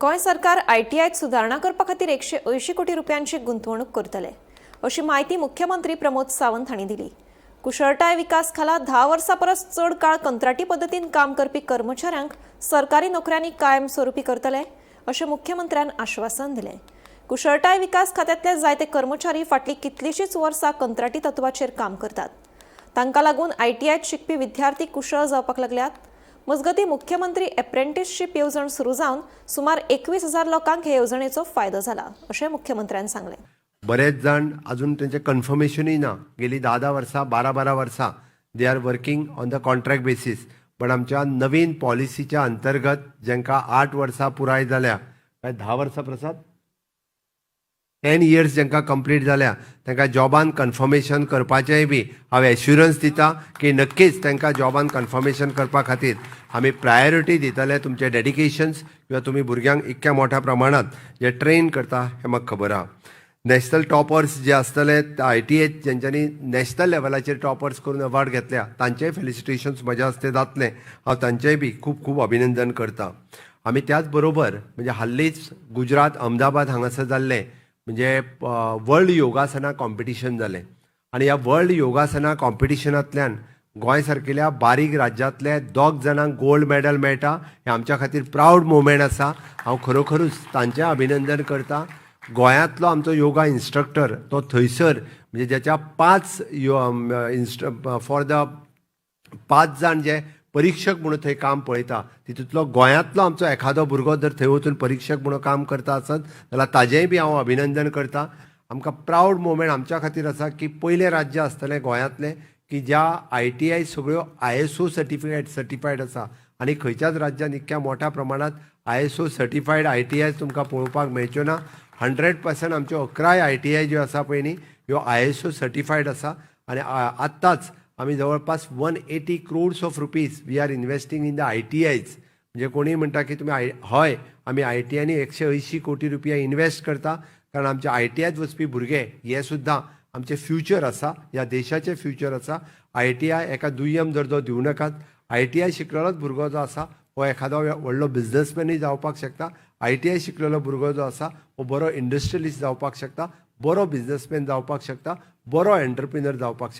गोय सरकार ITI सुधारणा करपा खातीर 180 कोटी रुपयांची गुंतवणूक करतले अशी माहिती मुख्यमंत्री प्रमोद सावंत हांणी दिली। कुशळटाय विकास खाला 10 वर्सां परस चड काळ कंत्राटी पद्दतीन काम करपी कर्मचाऱ्यांक सरकारी नोकऱ्यांनी कायमस्वरुपी करतले अशें मुख्यमंत्र्यान आश्वासन दिलें। कुशळटाय विकास खात्यांतले जायते कर्मचारी फाटलीं कितलींशींच वर्सां कंत्राटी तत्वाचेर काम करतात। तांकां लागून ITIत शिकपी विद्यार्थी कुशळ जावपाक लागल्यात। मजगती मुख्यमंत्री एप्रेंटिसशीप येवजण सुरू जावन सुमार 21,000 लोकांक हे येवजणेचो फायदो जाला अशें मुख्यमंत्र्यान सांगलें। बरेच जाण अजून त्यांचे कन्फर्मेशनूय ना, गेली 10 वर्सां 12 वर्सां they are working on the contract basis. पण आमच्या नवीन पॉलिसीच्या अंतर्गत जांकां 8 वर्सां पुराय जाल्या, काय 10 वर्सां प्रसाद 10 इयर्स जांकां कंप्लीट जाल्या, तांकां जॉबान कन्फर्मेशन करपाचेंय बी हांव एश्युरन्स दिता की नक्कीच तांकां जॉबान कन्फर्मेशन करपा खातीर आमी प्रायोरिटी दितले। तुमचे डेडिकेशन्स किंवा तुमी भुरग्यांक इतक्या मोठ्या प्रमाणात जे ट्रेन करता हें म्हाका खबर आहा। नॅशनल टॉपर्स जे आसतले ITI जेंच्यांनी नॅशनल लेवलाचेर टॉपर्स करून अवॉर्ड घेतल्या, तांचेय फेलिसिटेशन्स म्हज्या हस्ते जातले। हांव तांचेय बी खूब खूब अभिनंदन करता। आमी त्याच बरोबर म्हणजे हाल्लीच गुजरात अहमदाबाद हांगासर जाल्ले म्हणजे वर्ल्ड योगासना कॉम्पिटिशन जालें आनी ह्या वर्ल्ड योगासना कॉम्पिटिशनांतल्यान गोंय सारकिल्या बारीक राज्यांतले 2 जाणांक गोल्ड मेडल मेळटा। हें आमच्या खातीर प्रावड मोमेंट आसा। हांव खरोखरूच तांचें अभिनंदन करता। गोंयांतलो आमचो योगा इन्स्ट्रक्टर तो थंयसर म्हणजे ज्याच्या 5 जाण जे परीक्षक म्हणून थंय काम पळयता, तितूंतलो गोंयांतलो आमचो एखादो भुरगो जर थंय वचून परीक्षक म्हणून काम करता आसत जाल्यार ताजेंय बी हांव अभिनंदन करता। आमकां प्रावड मोमेंट आमच्या खातीर आसा की पयलें राज्य आसतलें गोंयांतलें की ज्या ITI सगळ्यो ISO सर्टिफायड आसा आनी खंयच्याच राज्यान इतक्या मोठ्या प्रमाणात ISO सर्टिफायड ITI तुमकां पळोवपाक मेळच्यो ना। 100% आमच्यो 11 ITI ज्यो आसा पळय न्ही ह्यो ISO सर्टिफायड आसा आनी आत्ताच आमी जवळपास 180 crores of rupees we are investing in the ITIs। म्हणजे कोणी म्हणटा की तुमी हय आमी ITIनी 180 कोटी रुपया इन्वेस्ट करता, कारण आमच्या ITIत वचपी भुरगे हे सुद्दां आमचे फ्युचर आसा, ह्या देशाचें फ्युचर आसा। ITI एका दुय्यम दर्जो दिवं नाकात। ITI शिकलेलोच भुरगो जो आसा हो एखादो व्हडलो बिझनसमॅनूय जावपाक शकता। ITI शिकलेलो भुरगो जो आसा हो बरो इंडस्ट्रियलिस्ट जावपाक शकता, बरो बिझनसमॅन जावपाक शकता, बरो एंटरप्रिनर जावपाक शकता।